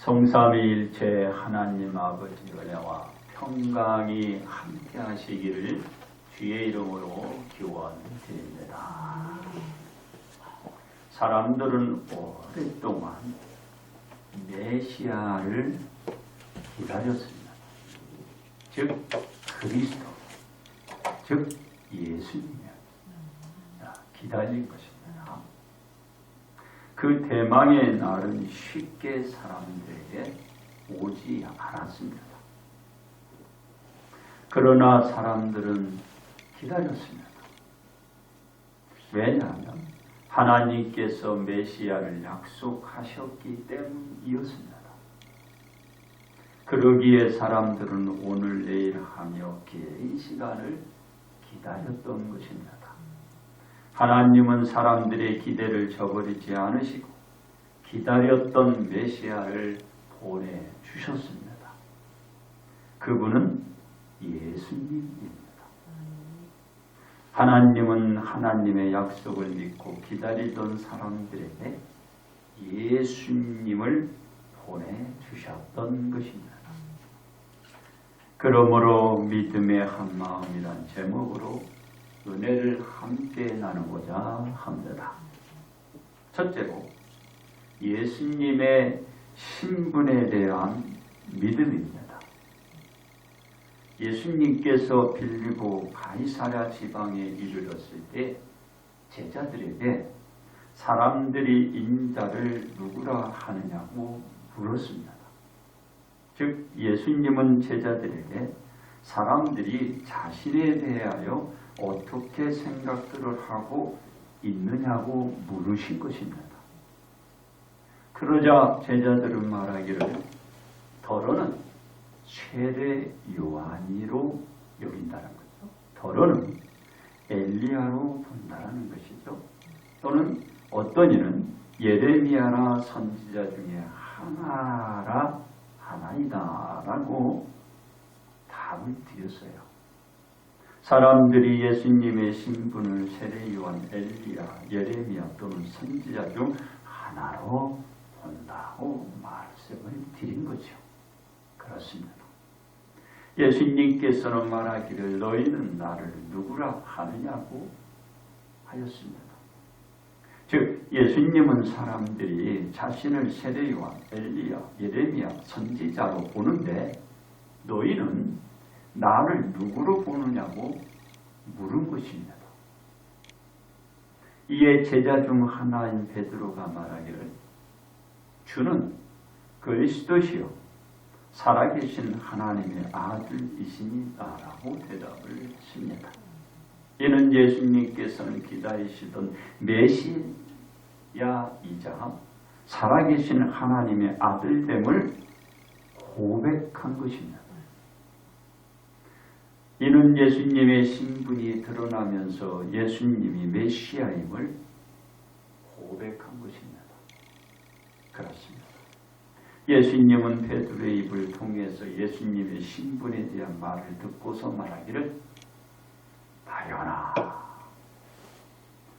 성삼위일체 하나님 아버지 은혜와 평강이 함께 하시기를 주의 이름으로 기원드립니다. 사람들은 오랫동안 메시아를 기다렸습니다. 즉 그리스도, 즉 예수님을 기다린 것입니다. 그 대망의 날은 쉽게 사람들에게 오지 않았습니다. 그러나 사람들은 기다렸습니다. 왜냐하면 하나님께서 메시아를 약속하셨기 때문이었습니다. 그러기에 사람들은 오늘 내일 하며 긴 시간을 기다렸던 것입니다. 하나님은 사람들의 기대를 저버리지 않으시고 기다렸던 메시아를 보내주셨습니다. 그분은 예수님입니다. 하나님은 하나님의 약속을 믿고 기다리던 사람들에게 예수님을 보내주셨던 것입니다. 그러므로 믿음의 한마음이란 제목으로 은혜를 함께 나누고자 합니다. 첫째로 예수님의 신분에 대한 믿음입니다. 예수님께서 빌립보 가이사랴 지방에 이르렀을 때 제자들에게 사람들이 인자를 누구라 하느냐고 물었습니다. 즉 예수님은 제자들에게 사람들이 자신에 대하여 어떻게 생각들을 하고 있느냐고 물으신 것입니다. 그러자 제자들은 말하기를 더러는 세례 요한이로 여긴다는 거죠. 더러는 엘리야로 본다는 것이죠. 또는 어떤 이는 예레미야나 선지자 중에 하나이다라고 답을 드렸어요. 사람들이 예수님의 신분을 세례 요한, 엘리야, 예레미야 또는 선지자 중 하나로 본다고 말씀을 드린 거죠. 그렇습니다. 예수님께서는 말하기를 너희는 나를 누구라 하느냐고 하였습니다. 즉 예수님은 사람들이 자신을 세례 요한, 엘리야, 예레미야, 선지자로 보는데 너희는 나를 누구로 보느냐고 물은 것입니다. 이에 제자 중 하나인 베드로가 말하기를 주는 그리스도시요 살아계신 하나님의 아들이시니다라고 대답을 했습니다. 이는 예수님께서는 기다리시던 메시아이자 살아계신 하나님의 아들됨을 고백한 것입니다. 이는 예수님의 신분이 드러나면서 예수님이 메시아임을 고백한 것입니다. 그렇습니다. 예수님은 베드로의 입을 통해서 예수님의 신분에 대한 말을 듣고서 말하기를 다연아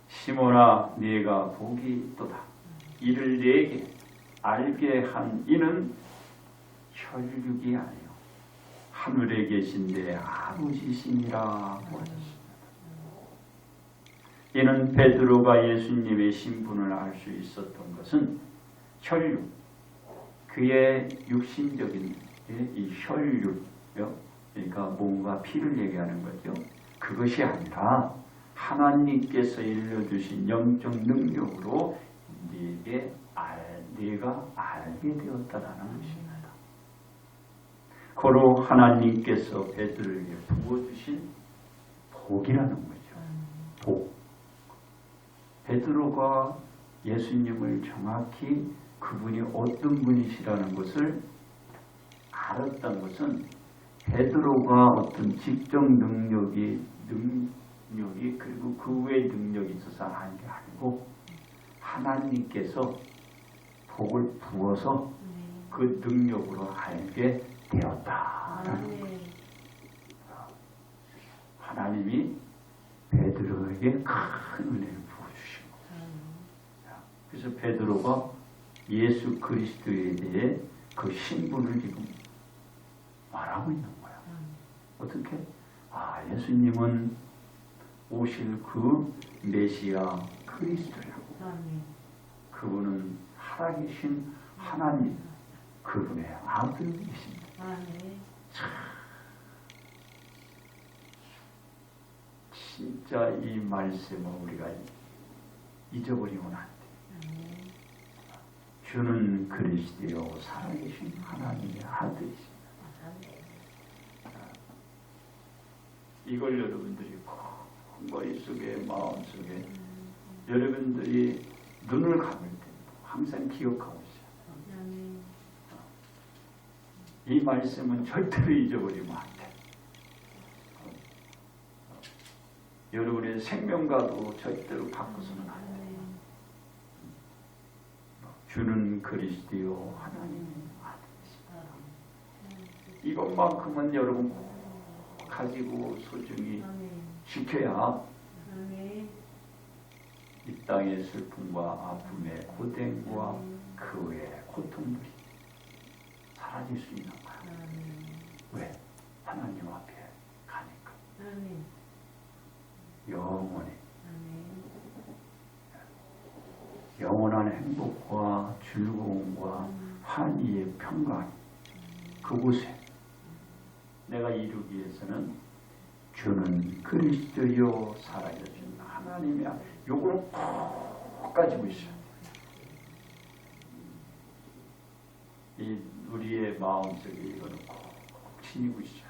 시몬아 네가 복이 있도다. 이를 네게 알게 한 이는 혈육이 아니요 하늘에 계신 내 아버지시니라고 하셨습니다. 이는 베드로가 예수님의 신분을 알 수 있었던 것은 혈육, 그의 육신적인 이 혈육이요. 그러니까 몸과 피를 얘기하는 거죠. 그것이 아니라 하나님께서 일러주신 영적 능력으로 네가 알게 되었다라는 것입니다. 고로 하나님께서 베드로에게 부어주신 복이라는 거죠. 복. 베드로가 예수님을 정확히 그분이 어떤 분이시라는 것을 알았던 것은 베드로가 어떤 직접 능력이 그리고 그 외의 능력이 있어서 한 게 아니고 하나님께서 복을 부어서 그 능력으로 알게 되었다. 하나님이 베드로에게 큰 은혜를 부어주신 거예요. 그래서 베드로가 예수 그리스도에 대해 그 신분을 지금 말하고 있는 거야. 어떻게? 예수님은 오실 그 메시아 그리스도라고. 그분은 살아계신 하나님, 그분의 아들이십니다. 진짜 이 말씀을 우리가 잊어버리면 안 돼. 주는 그리스도요 살아계신 하나님의 아들이십니다. 이걸 여러분들이 머릿속에 마음속에 여러분들이 눈을 감을 때 항상 기억하고 있어요. 이 말씀은 절대로 잊어버리면 안 돼. 여러분의 생명과도 절대로 바꿔서는 안 돼. 주는 그리스도요 하나님의 아들이십니다. 이것만큼은 여러분 가지고 소중히 지켜야 이 땅의 슬픔과 아픔의 고den과 그 외의 고통들이 사라질 수 있는 거야. 왜? 하나님 앞에 가니까. 영원히 영원한 행복과 즐거움과 환희의 평강 그곳에 내가 이루기 위해서는 주는 그리스도요 살아계신 하나님의 아들 요거는 꼭 가지고 있어요. 이 우리의 마음속에 이거는 꼭 지니고 있어요.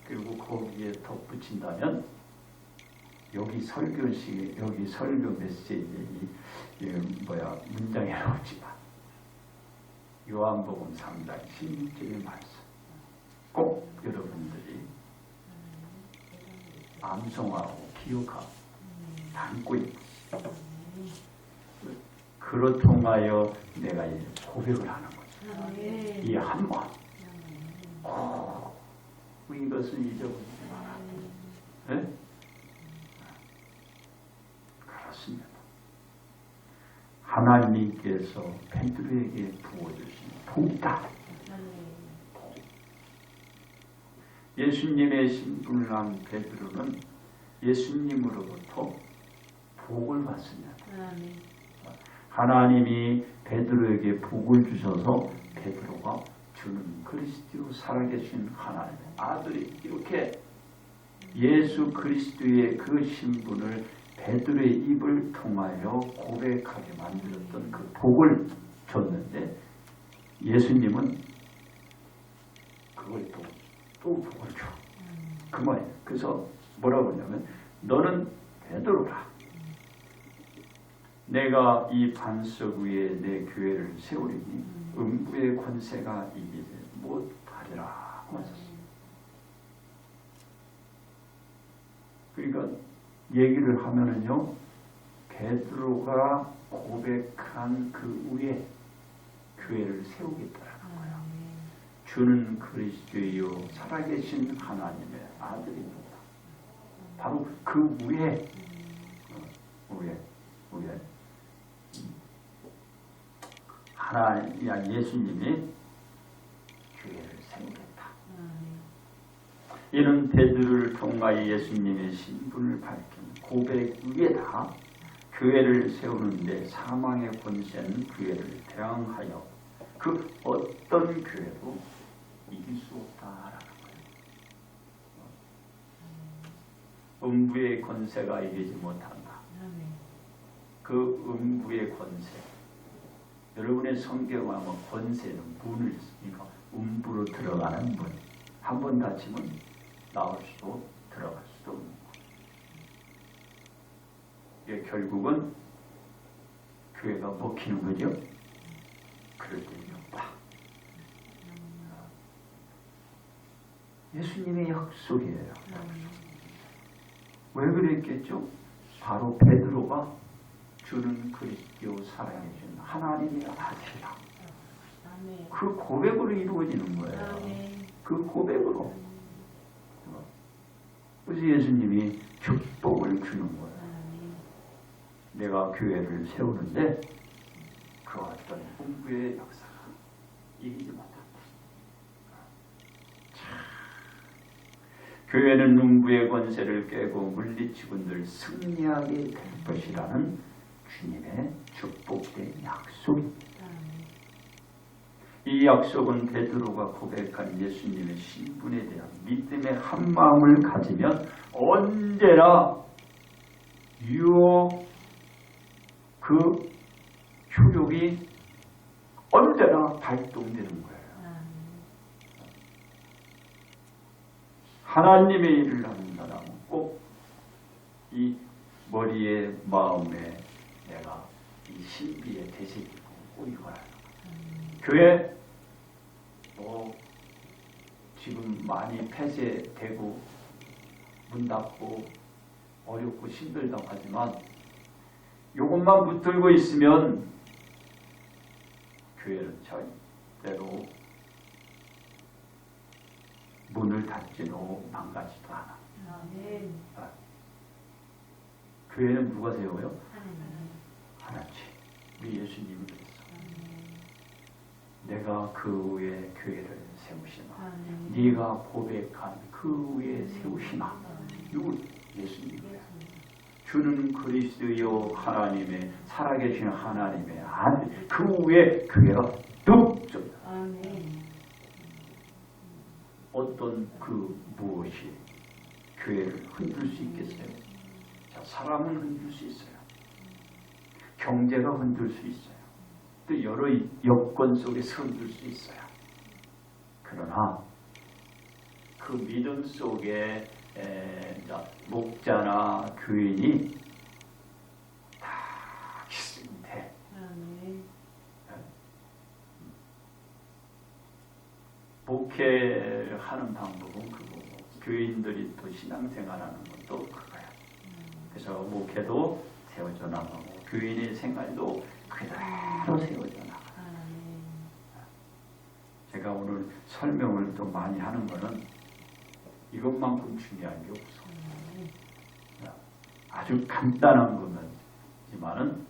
그리고 거기에 덧붙인다면 여기 설교시 여기 설교 메시지 문장에 나오지만 요한복음 3장 16절의 말씀 꼭 여러분들이 암송하고 기억하고 담고 있고 그로 통하여 내가 고백을 하는 거죠. 이 한 마음 이것은 잊어버리지 마라. 네? 그렇습니다. 하나님께서 베드로에게 부어주신 복이다. 예수님의 신분을 한 베드로는 예수님으로부터 복을 받습니다. 하나님이 베드로에게 복을 주셔서 베드로가 주는 그리스도 살아계신 하나님의 아들이 이렇게 예수 그리스도의 그 신분을 베드로의 입을 통하여 고백하게 만들었던 그 복을 줬는데 예수님은 그걸 또 복을 줘. 그 말이에요. 그래서 뭐라고 하냐면 너는 베드로라. 내가 이 반석 위에 내 교회를 세우리니 음부의 권세가 이기지 못하리라 하셨어요. 그러니까 얘기를 하면은요, 베드로가 고백한 그 위에 교회를 세우겠다라는 거예요. 주는 그리스도요 살아계신 하나님의 아들입니다. 바로 그 위에 하나님 예수님이 교회를 세우겠다. 이는 베드로를 통하여 예수님의 신분을 밝힌 고백 위에다 교회를 세우는데 사망의 권세는 교회를 대항하여 그 어떤 교회도 이길 수 없다라는 거예요. 음부의 권세가 이기지 못한다. 그 음부의 권세. 여러분의 성경에 보면 권세는 문을 쓰니까 음부로 들어가는 문. 한 번 닫히면 나올 수도 들어갈 수도 없는 거예요. 결국은 교회가 먹히는 거죠. 그럴 때는 없다. 예수님의 약속이에요. 왜 그랬겠죠? 바로 베드로가 주는 그리스도 살아계신 하나님의 아들이다. 그 고백으로 이루어지는 거예요. 그 고백으로. 그래서 예수님이 축복을 주는 거예요. 내가 교회를 세우는데 그 어떤 음부의 역사가 이기지 못한다. 교회는 음부의 권세를 깨고 물리치고 늘 승리하게 될 것이라는 주님의 축복된 약속입니다. 이 약속은 베드로가 고백한 예수님의 신분에 대한 믿음의 한마음을 가지면 언제나 그 효력이 언제나 발동되는 거예요. 하나님의 일을 하는 사람은 꼭 이 머리에 마음에 내가 이 신비의 대세를 꼭 이거야. 교회 지금 많이 폐쇄되고 문 닫고 어렵고 힘들다고 하지만 이것만 붙들고 있으면 교회는 절대로 문을 닫지도 망가지도 않아. 교회는 누가 세워요? 하나님. 우리 예수님이 그랬어. 내가 그 위에 교회를 세우시나. 네가 고백한 그 위에 세우시나. 이거 예수님이에요. 주는 그리스도요 하나님의 살아계신 하나님의 아들. 그 위에 교회가 뚝 섭니다. 어떤 그 무엇이 교회를 흔들 수 있겠어요? 자, 사람은 흔들 수 있어요. 경제가 흔들 수 있어요. 또 여러 여건 속에서 흔들 수 있어요. 그러나 그 믿음 속에 목자나 교인이 다 있을 때 목회하는 방법은 그거고 교인들이 또 신앙생활하는 것도 그거야. 그래서 목회도 세워져 나가고 교인의 생활도 그대로 세워져 나가고. 제가 오늘 설명을 또 많이 하는 거는 이것만큼 중요한 게 없어. 아주 간단한 거지만은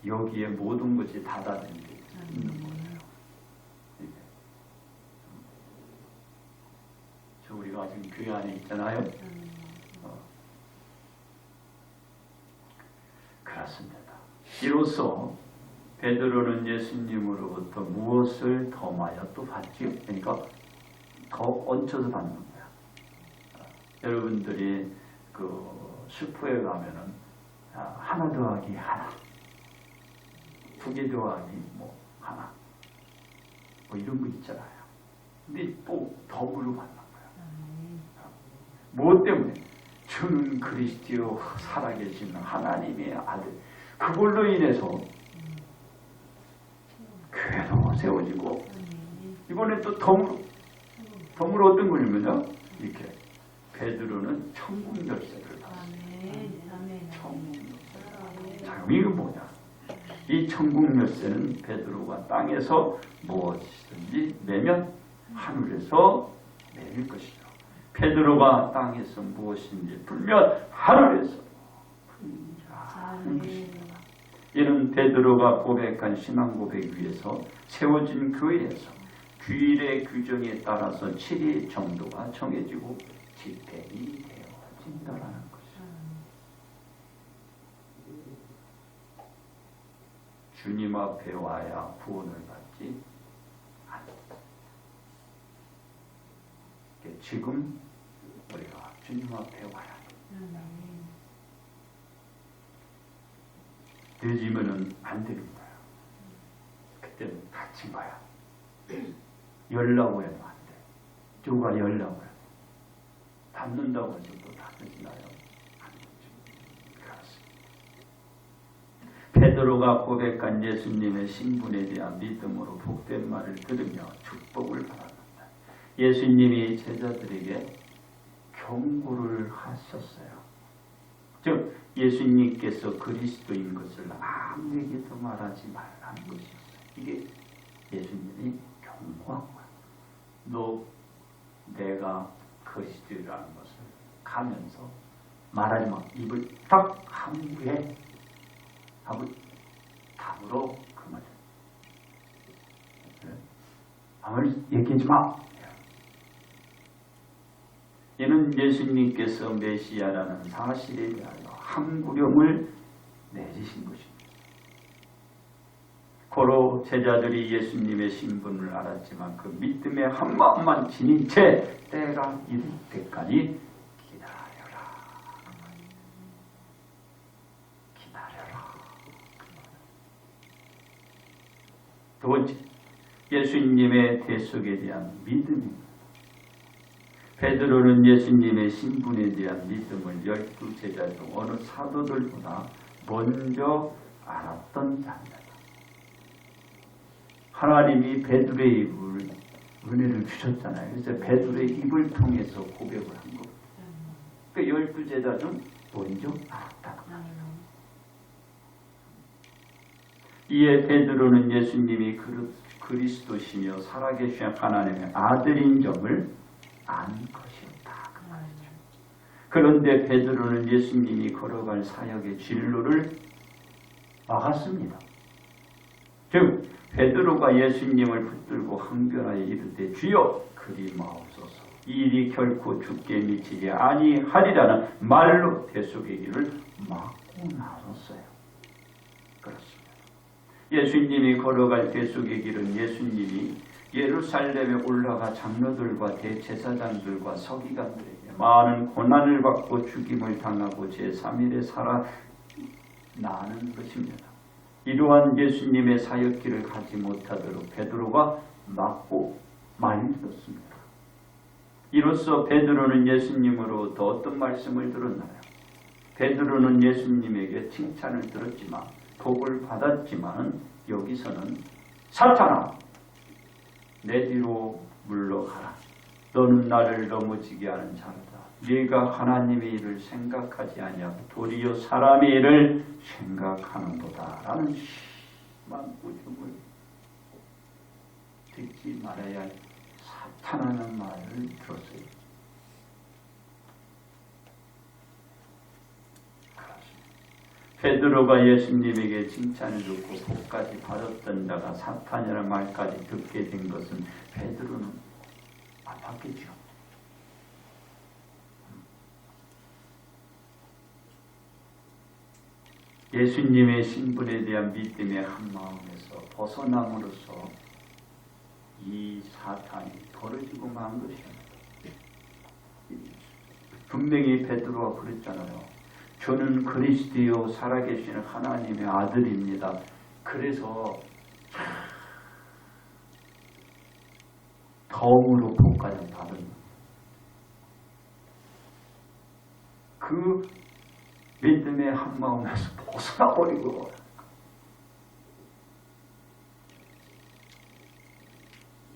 여기에 모든 것이 닫아진 게 있는 거예요. 저 우리가 지금 교회 안에 있잖아요. 그렇습니다. 이로써 베드로는 예수님으로부터 무엇을 더 많이 또 받지요? 그러니까 더 얹혀서 받는 거야. 여러분들이 그 슈퍼에 가면은 하나 더하기 하나, 두 개 더하기 뭐 하나, 뭐 이런 거 있잖아요. 근데 또 덤으로 받는 거야. 무엇 때문에? 주는 그리스도 살아계신 하나님의 아들. 그걸로 인해서 교회도 세워지고 이번에 또 덤으로 어떤 거냐면요. 이렇게 베드로는 천국 열쇠를 받았어요. 천국 열쇠. 자, 이거 뭐냐? 이 천국 열쇠는 베드로가 땅에서 무엇이든지 내면 하늘에서 내릴 것이죠. 베드로가 땅에서 무엇인지 풀면 하늘에서 풀리는 것입니다. 이는 베드로가 고백한 신앙 고백 위에서 세워진 교회에서 규율의 규정에 따라서 7일 정도가 정해지고 집행이 되어진다라는 것이죠. 주님 앞에 와야 구원을 받지 않는다. 지금 우리가 주님 앞에 와야 돼. 늦으면은 안 되는 거야. 그때는 다친 거야. 열라고 해도 안 돼. 누가 열라고 해. 닫는다고 해서 또 닫으시나요? 안 되죠. 그렇습니다. 베드로가 고백한 예수님의 신분에 대한 믿음으로 복된 말을 들으며 축복을 받았는다. 예수님이 제자들에게 경고를 하셨어요. 즉 예수님께서 그리스도인 것을 아무에게도 말하지 말라는 것이었어요. 이게 예수님이 경고한 거야. 너 내가 그리스도라는 것을 가면서 말하지 마. 입을 딱 함부에 답으로 그 말이야. 아무리 얘기하지 마. 이는 예수님께서 메시아라는 사실에 대하여 항구령을 내리신 것입니다. 고로 제자들이 예수님의 신분을 알았지만 그 믿음의 한 마음만 지닌 채 때가 이를 때까지 기다려라. 두 번째, 예수님의 대속에 대한 믿음입니다. 베드로는 예수님의 신분에 대한 믿음을 12제자 중 어느 사도들보다 먼저 알았던 자입니다. 하나님이 베드로의 입을 은혜를 주셨잖아요. 그래서 베드로의 입을 통해서 고백을 한 겁니다. 그 12제자 중 먼저 알았다. 이에 베드로는 예수님이 그리스도시며 살아계신 하나님의 아들인 점을 안 것이었다. 그 말이죠. 그런데 베드로는 예수님이 걸어갈 사역의 진로를 막았습니다. 즉 베드로가 예수님을 붙들고 항변하여 이르되 주여 그리 마옵소서 이 일이 결코 죽게 미치지 아니하리라는 말로 대속의 길을 막고 나섰어요. 그렇습니다. 예수님이 걸어갈 대속의 길은 예수님이 예루살렘에 올라가 장로들과 대제사장들과 서기관들에게 많은 고난을 받고 죽임을 당하고 제3일에 살아나는 것입니다. 이러한 예수님의 사역길을 가지 못하도록 베드로가 막고 말렸습니다. 이로써 베드로는 예수님으로부터 어떤 말씀을 들었나요? 베드로는 예수님에게 칭찬을 들었지만 복을 받았지만 여기서는 사탄아 내 뒤로 물러가라. 너는 나를 넘어지게 하는 자로다. 네가 하나님의 일을 생각하지 아니하고 도리어 사람의 일을 생각하는도다. 라는 심한 꾸중을 듣지 말아야 사탄하는 말을 들었어요. 베드로가 예수님에게 칭찬을 듣고 복까지 받았던 자가 사탄이라는 말까지 듣게 된 것은 베드로는 아팠겠죠. 예수님의 신분에 대한 믿음의 한마음에서 벗어남으로써 이 사탄이 벌어지고 만 것입니다. 분명히 베드로가 그랬잖아요. 저는 그리스도요 살아계시는 하나님의 아들입니다. 그래서 덤으로 복까지 받은 그 믿음의 한마음에서 벗어나버리고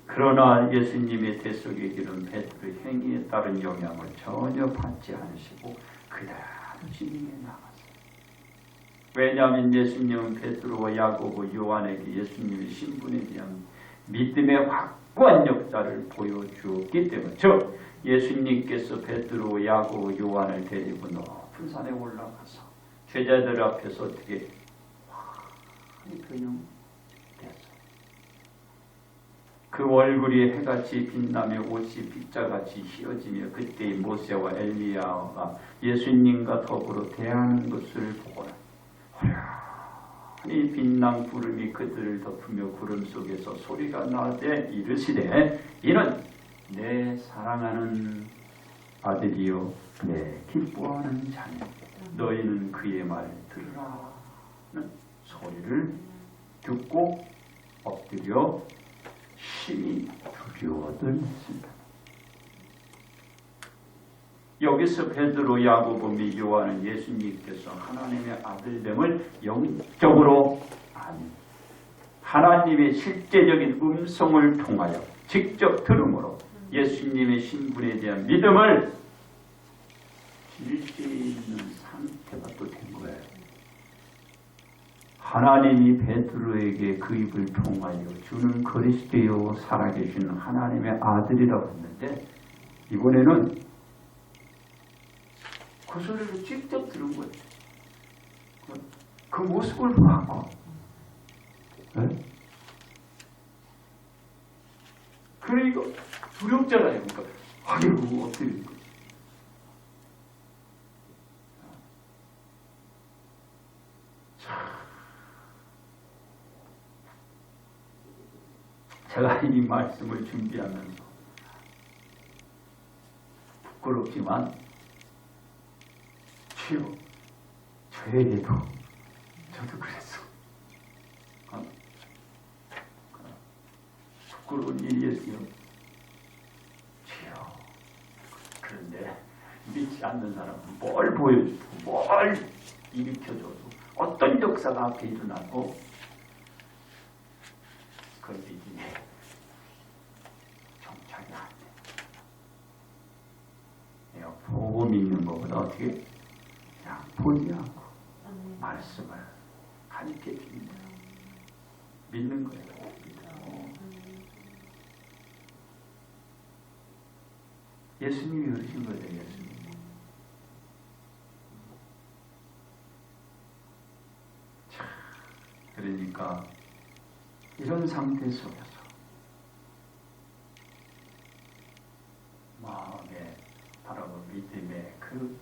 그러나 예수님의 대속의 길은 베드로의 행위에 따른 영향을 전혀 받지 않으시고 그대로 진행해 나갔어요. 왜냐하면 예수님은 베드로와 야고보, 요한에게 예수님의 신분에 대한 믿음의 확고한 역사를 보여주었기 때문에 즉 예수님께서 베드로, 야고보, 요한을 데리고 높은 산에 올라가서 제자들 앞에서 어떻게 환히 변형됐어요. 그 얼굴이 해같이 빛나며 옷이 빗자같이 휘어지며 그때의 모세와 엘리야가 예수님과 더불어 대하는 것을 보거나 환히 빛난 구름이 그들을 덮으며 구름 속에서 소리가 나되 이르시되 이는 내 사랑하는 아들이요 내 기뻐하는 자니 너희는 그의 말을 들으라는 소리를 듣고 엎드려 심히 두려워했습니다. 여기서 베드로, 야고보 및 요한은 예수님께서 하나님의 아들됨을 영적으로 아니 하나님의 실제적인 음성을 통하여 직접 들음으로 예수님의 신분에 대한 믿음을 질 수 있는 상태가 또 된 거예요. 하나님이 베드로에게 그 입을 통하여 주는 그리스도요 살아계신 하나님의 아들이라고 했는데 이번에는 그 소리를 직접 들은 거예요. 그 모습을 보았고 네? 그러니까 두렵잖아요. 그러니까 아이고 어떻게 된 거지? 제가 이 말씀을 준비하면서 부끄럽지만 주여 저에게도 저도 그랬어. 부끄러운 일이었어요. 주여. 그런데 믿지 않는 사람은 뭘 보여주고 뭘 일으켜줘도 어떤 역사가 앞에 일어나고 그 믿음이 정착이 안 돼. 내가 보고 믿는 것보다 어떻게 그냥 보지 않고 말씀을 가르쳐 줍니다. 믿는 거예요. 예수님이 그러신 거예요. 예수님. 자, 그러니까 이런 상태 속에서 마음에 바라고 믿음의 그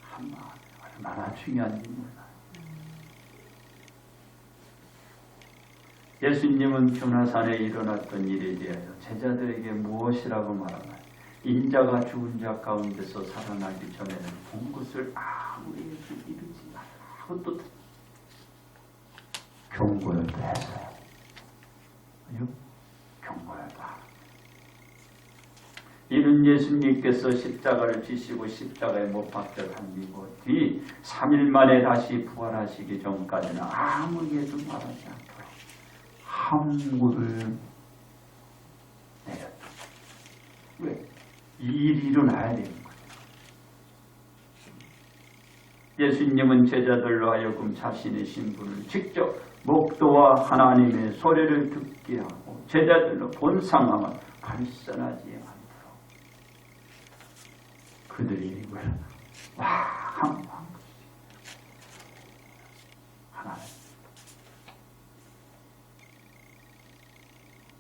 한마음이 얼마나 중요한지 몰라요. 예수님은 뷰나산에 일어났던 일에 대하여 제자들에게 무엇이라고 말하나요? 인자가 죽은 자 가운데서 살아나기 전에는 본 것을 아무에게도 이루지 말라고 또 경고를 했어요. 경고하다. 이는 예수님께서 십자가를 지시고 십자가에 못 박혀 달리고 뒤 3일 만에 다시 부활하시기 전까지는 아무에게도 말하지 않도록 함구를 내렸다. 왜? 이 일이 일어나야 되는 거예요. 예수님은 제자들로 하여금 자신의 신분을 직접 목도와 하나님의 소리를 듣게 하고 제자들로 본 상황을 발산하지 않도록 그들이 이걸 항구한 것이죠. 하나님.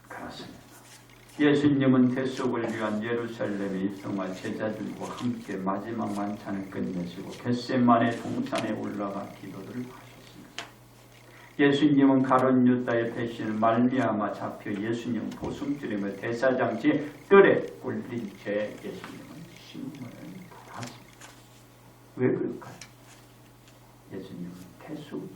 그렇습니다. 예수님은 대속을 위한 예루살렘에 입성한 제자들과 함께 마지막 만찬을 끝내시고 겟세마네 동산에 올라가 기도를 하셨습니다. 예수님은 가룟 유다의 배신을 말미암아 잡혀 예수님 도승줄이며 대사장치 뜰에 굴린 채 예수님은 신문을 받았습니다. 왜 그럴까요? 예수님은 태수잖아요.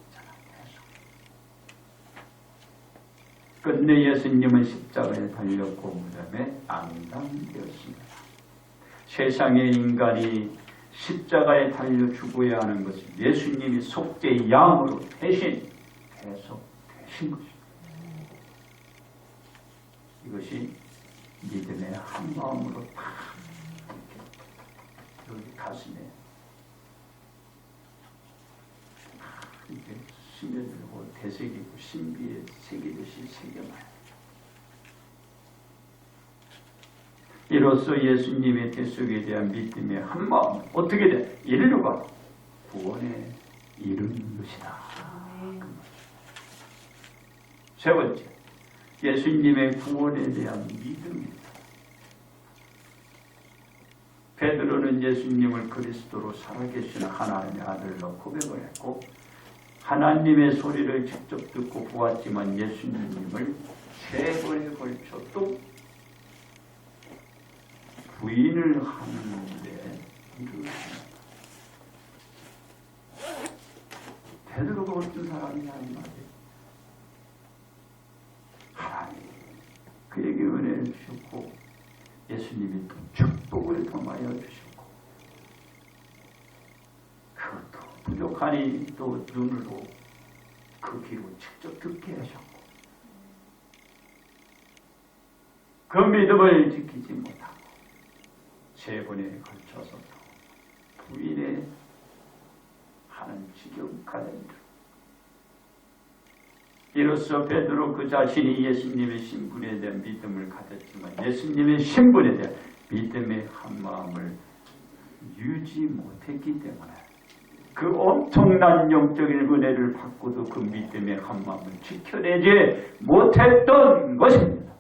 끝내 예수님은 십자가에 달렸고 무덤에 안당되었습니다. 세상의 인간이 십자가에 달려 죽어야 하는 것은 예수님이 속죄의 양으로 대신 계속 되신 것입니다. 이것이 믿음의 한 마음으로 다 여기 가슴에 이렇게 스며들고 되새기고 신비에 새기듯이 새겨놔요. 이로써 예수님의 대속에 대한 믿음의 한 마음 어떻게 돼? 인류가 구원에 이르는 것이다. 세 번째, 예수님의 구원에 대한 믿음입니다. 베드로는 예수님을 그리스도로 살아계시는 하나님의 아들로 고백을 했고 하나님의 소리를 직접 듣고 보았지만 예수님을 3번에 걸쳐 또 부인을 하는데 이르렀습니다. 베드로가 어떤 사람이냐 이 말이에요. 하나님 그에게 은혜를 주셨고 예수님이 또 축복을 더하여 주셨고 그것도 부족하니 또 눈으로 그 귀로 직접 듣게 하셨고 그 믿음을 지키지 못하고 3번에 걸쳐서 부인에 하는 지경까지 이로써 베드로 그 자신이 예수님의 신분에 대한 믿음을 가졌지만 예수님의 신분에 대한 믿음의 한 마음을 유지 못했기 때문에 그 엄청난 영적인 은혜를 받고도 그 믿음의 한 마음을 지켜내지 못했던 것입니다.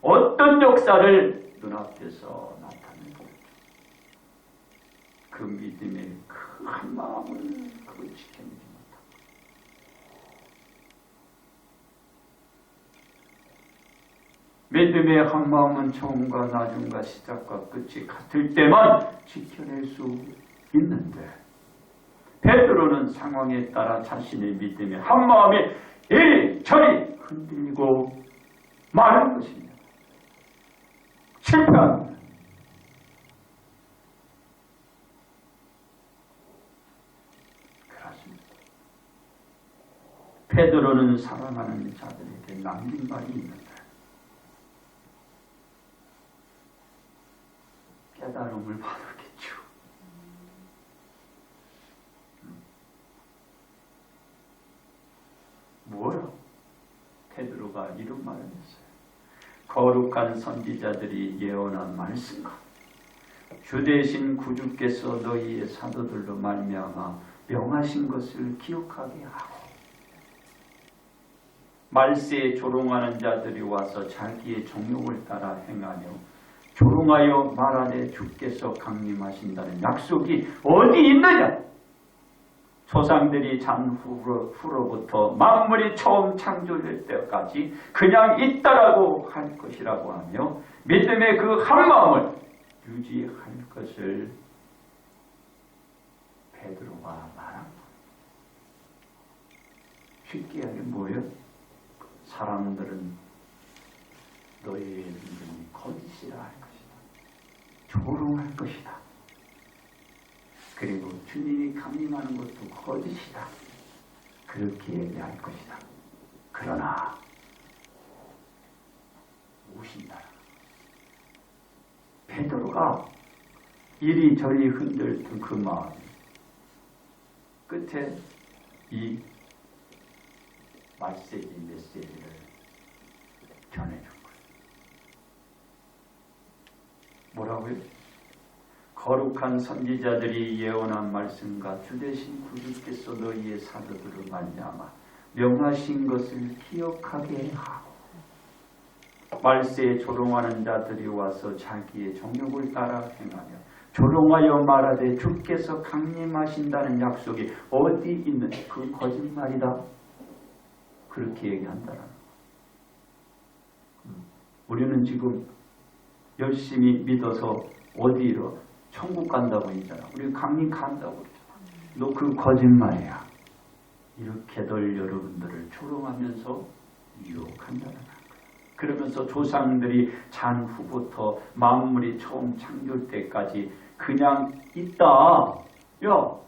어떤 역사를 눈앞에서 나타내고 그 믿음의 그 한 마음을 그걸 지켜내지 못하고 믿음의 한 마음은 처음과 나중과 시작과 끝이 같을 때만 지켜낼 수 있는데 베드로는 상황에 따라 자신의 믿음의 한 마음이 이리저리 흔들리고 마는 것입니다. 실패합니다. 그렇습니다. 베드로는 사랑하는 자들에게 남긴 말이 있는데 깨달음을 받았겠죠. 뭐라? 베드로가 이런 말을 했어요. 거룩한 선지자들이 예언한 말씀과 주 대신 구주께서 너희의 사도들로 말미암아 명하신 것을 기억하게 하고 말세에 조롱하는 자들이 와서 자기의 정욕을 따라 행하며 조롱하여 말하되 주께서 강림하신다는 약속이 어디 있느냐? 조상들이 잔 후로부터 만물이 처음 창조될 때까지 그냥 있다라고 할 것이라고 하며 믿음의 그 한마음을 유지할 것을 베드로가 말한 것. 쉽게 하면 뭐예요? 사람들은 너희의 믿음이 거짓이라 할 것이다. 조롱할 것이다. 그리고 주님이 강림하는 것도 거짓이다. 그렇게 얘기할 것이다. 그러나 오신다. 베드로가 이리저리 흔들던 그 마음 끝에 이 메시지를 전해준 거예요. 뭐라고요? 거룩한 선지자들이 예언한 말씀과 주 대신 구주께서 너희의 사도들을 말미암아 명하신 것을 기억하게 하고 말세에 조롱하는 자들이 와서 자기의 정욕을 따라 행하며 조롱하여 말하되 주께서 강림하신다는 약속이 어디 있는 그 거짓말이다. 그렇게 얘기한다는 거예요. 우리는 지금 열심히 믿어서 어디로 천국 간다고 했잖아. 우리 강림 간다고 그랬잖아. 너 그 거짓말이야. 이렇게들 여러분들을 조롱하면서 유혹한다는 거야. 그러면서 조상들이 잔 후부터 만물이 처음 창조될 때까지 그냥 있다. 야,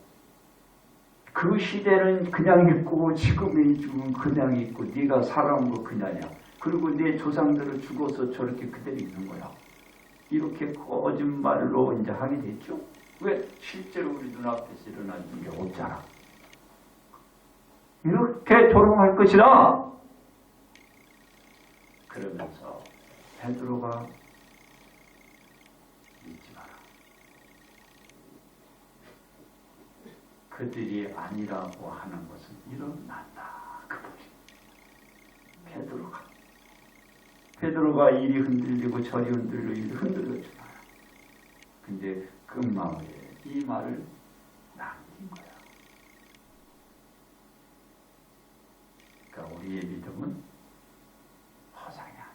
그 시대는 그냥 있고 지금의 지금 그냥 있고 네가 살아온 거 그냥이야. 그리고 네 조상들을 죽어서 저렇게 그대로 있는 거야. 이렇게 거짓말로 이제 하게 됐죠. 왜? 실제로 우리 눈앞에서 일어나는 게 없잖아. 이렇게 조롱할 것이다. 그러면서 베드로가 믿지 마라. 그들이 아니라고 하는 것은 일어난다. 그것이 베드로가 이리 흔들리고 저리 흔들리고 이리 흔들렸잖아요. 근데 그 마음에 이 말을 남긴 거야. 그러니까 우리의 믿음은 허상이 아니다.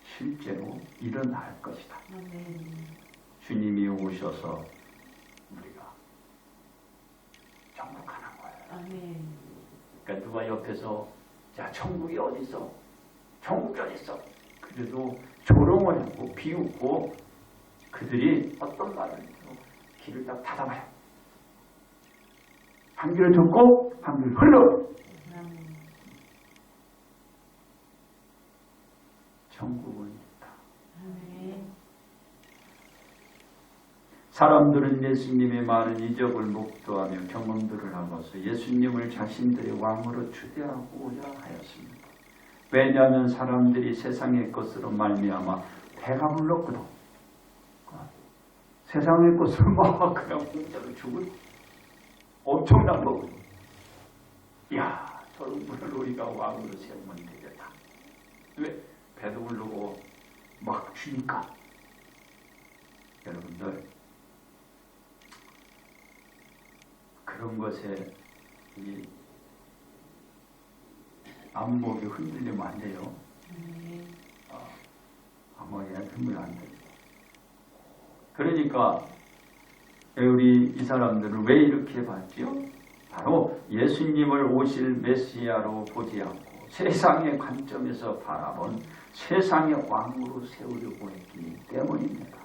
실제로 일어날 것이다. 주님이 오셔서 우리가 정복하는 거예요. 그러니까 누가 옆에서 자, 천국이 어디 있어? 천국이 어디 있어? 그래도 조롱을 하고 비웃고 그들이 어떤 말을 해도 길을 딱 닫아봐요. 한 귀를 듣고 한 귀를 흘러. 천국은 있다. 사람들은 예수님의 많은 이적을 목도하며 경험들을 하고서 예수님을 자신들의 왕으로 추대하고자 하였습니다. 왜냐하면 사람들이 세상의 것으로 말미암아 배가 불렀거든. 세상의 것으로 막 그냥 공짜로 죽을 엄청난 거거든. 이야, 저런 분을 우리가 왕으로 세우면 되겠다. 왜? 배도 부르고 막 주니까. 여러분들 그런 것에 이 안목이 흔들리면 안 돼요. 안목이 흔들리면 안 돼요. 그러니까 우리 이 사람들은 왜 이렇게 봤죠? 바로 예수님을 오실 메시아로 보지 않고 세상의 관점에서 바라본 세상의 왕으로 세우려고 했기 때문입니다.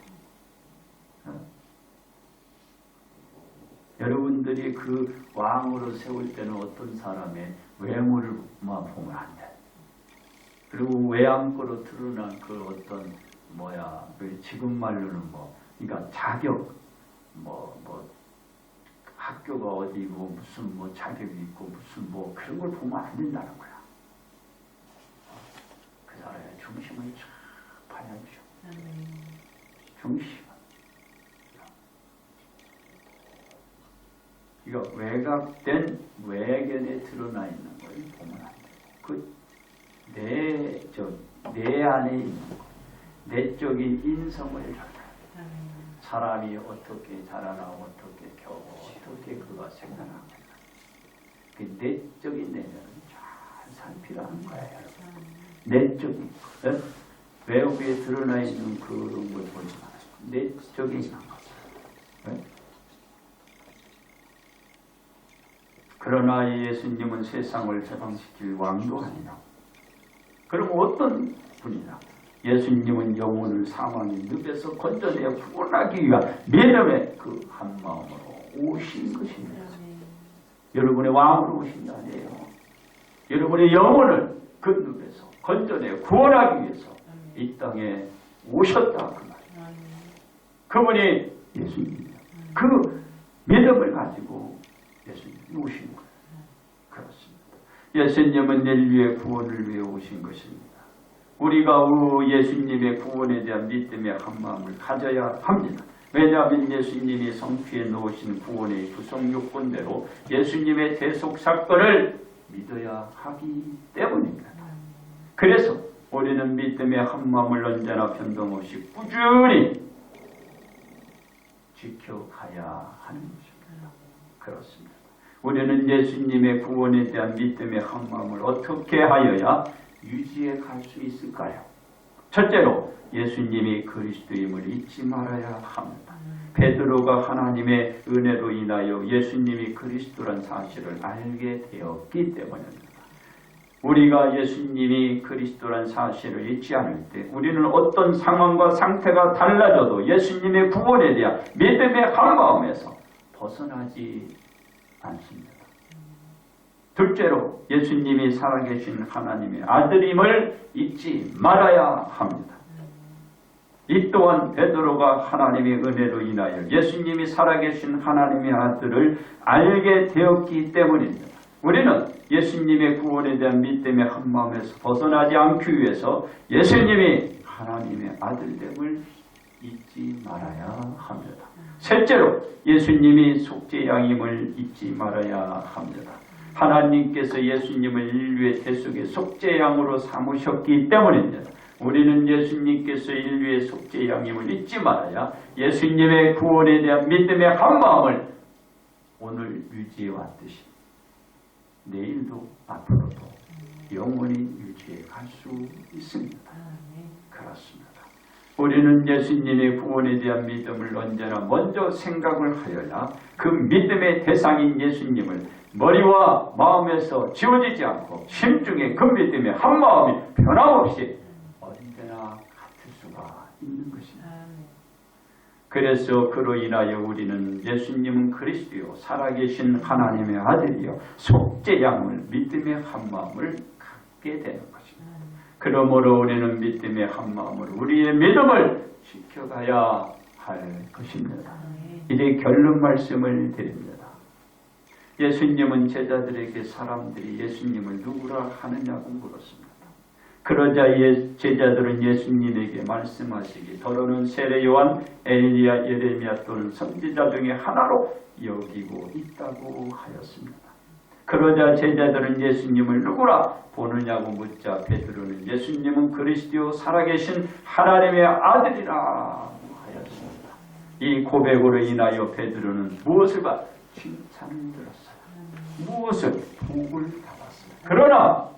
여러분들이 그 왕으로 세울 때는 어떤 사람의 외모를만 보면 안 돼. 그리고 외양고로 드러난 그 어떤 지금 말로는 그러니까 자격 학교가 어디고 무슨 자격이 있고 무슨 그런 걸 보면 안 된다는 거야. 그 사람의 중심을 쫙 봐야죠. 중심. 이거 외곽된 외견에 드러나 있는 걸 보면 안 돼요. 내 안에 있는 거, 내적인 인성을 알아요. 사람이 어떻게 자라나고 어떻게 겨고 어떻게 그가 생각하는가. 그 내적인 내면을 잘 살피라는 거예요. 내적인 것, 외부에 드러나 있는 그런 걸 보지 말아요. 내적인 것. 그러나 예수님은 세상을 저방시킬 왕도 아니라. 그럼 어떤 분이냐? 예수님은 영혼을 사망의 늪에서 건져내어 구원하기 위한 믿음의 그 한 마음으로 오신 것입니다. 여러분의 왕으로 오신 게 아니에요. 여러분의 영혼을 그 늪에서 건져내어 구원하기 위해서 이 땅에 오셨다 그 말이에요. 그분이 예수님이에요. 그 믿음을 가지고 예수님이 오신 거예요. 그렇습니다. 예수님은 인류의 구원을 위해 오신 것입니다. 우리가 예수님의 구원에 대한 믿음의 한 마음을 가져야 합니다. 왜냐하면 예수님이 성취해 놓으신 구원의 구성 요건대로 예수님의 대속 사건을 믿어야 하기 때문입니다. 그래서 우리는 믿음의 한 마음을 언제나 변동없이 꾸준히 지켜가야 하는 것입니다. 그렇습니다. 우리는 예수님의 구원에 대한 믿음의 한 마음을 어떻게 하여야 유지해 갈 수 있을까요? 첫째로 예수님이 그리스도임을 잊지 말아야 합니다. 베드로가 하나님의 은혜로 인하여 예수님이 그리스도란 사실을 알게 되었기 때문입니다. 우리가 예수님이 그리스도란 사실을 잊지 않을 때 우리는 어떤 상황과 상태가 달라져도 예수님의 구원에 대한 믿음의 한 마음에서 벗어나지 않습니다. 둘째로 예수님이 살아계신 하나님의 아들임을 잊지 말아야 합니다. 이 또한 베드로가 하나님의 은혜로 인하여 예수님이 살아계신 하나님의 아들을 알게 되었기 때문입니다. 우리는 예수님의 구원에 대한 믿음의 한마음에서 벗어나지 않기 위해서 예수님이 하나님의 아들됨을 잊지 말아야 합니다. 셋째로 예수님이 속죄양임을 잊지 말아야 합니다. 하나님께서 예수님을 인류의 대속의 속죄양으로 삼으셨기 때문입니다. 우리는 예수님께서 인류의 속죄양임을 잊지 말아야 예수님의 구원에 대한 믿음의 한마음을 오늘 유지해 왔듯이 내일도 앞으로도 영원히 유지해 갈 수 있습니다. 그렇습니다. 우리는 예수님의 구원에 대한 믿음을 언제나 먼저 생각을 하여야 그 믿음의 대상인 예수님을 머리와 마음에서 지워지지 않고 심중에 그 믿음의 한마음이 변함없이 언제나 같을 수가 있는 것입니다. 그래서 그로 인하여 우리는 예수님은 그리스도요 살아계신 하나님의 아들이요 속죄양을 믿음의 한마음을 갖게 되는 것입니다. 그러므로 우리는 믿음의 한마음으로 우리의 믿음을 지켜가야 할 것입니다. 이제 결론 말씀을 드립니다. 예수님은 제자들에게 사람들이 예수님을 누구라 하느냐고 물었습니다. 그러자 제자들은 예수님에게 말씀하시기 더러는 세례 요한, 엘리야, 예레미야 또는 선지자 중에 하나로 여기고 있다고 하였습니다. 그러자 제자들은 예수님을 누구라 보느냐고 묻자 베드로는 예수님은 그리스도 살아계신 하나님의 아들이라 하였습니다. 이 고백으로 인하여 베드로는 무엇을 봐? 칭찬을 들었어요. 무엇을? 복을 받았어요. 그러나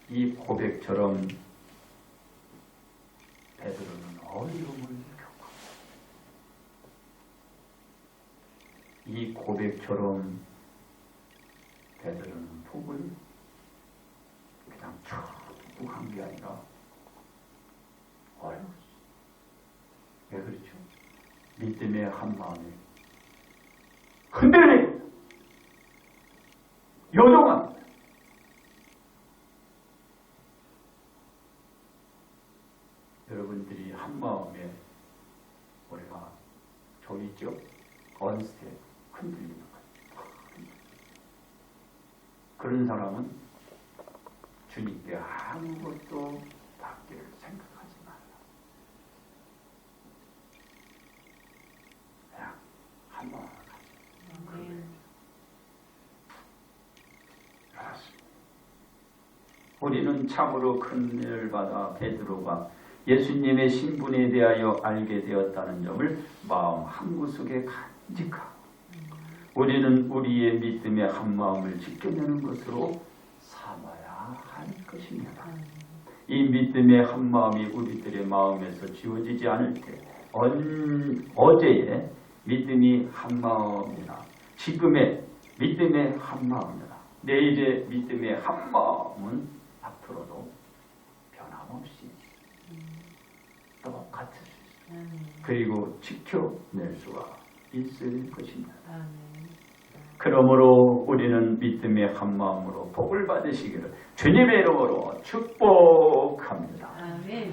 이 고백처럼 베드로는 어려움을 겪고 이 고백처럼 베드로는 복을 그냥 쭉 한 게 아니라 어려웠어. 왜 그렇죠? 믿음의 한 마음이 흔들리고 요동합니다. 여러분들이 한 마음에 우리가 저기 있죠? 언스텝 흔들리는 것. 그런 사람은 주님께 아무것도 받기를 생각하지 말라. 그냥 한 마음을 가지고. 알았습니다. 우리는 참으로 큰 은혜를 받아 베드로가 예수님의 신분에 대하여 알게 되었다는 점을 마음 한구석에 간직하고 우리는 우리의 믿음의 한 마음을 지켜내는 것으로 삼아야 할 것입니다. 이 믿음의 한 마음이 우리들의 마음에서 지워지지 않을 때 어제의 믿음이 한 마음이나 지금의 믿음의 한 마음이나 내일의 믿음의 한 마음은 앞으로도 변함없이 똑같을 수 있어요. 그리고 지켜낼 수가 있을 것입니다. 그러므로 우리는 믿음의 한 마음으로 복을 받으시기를 주님의 이름으로 축복합니다. 아멘.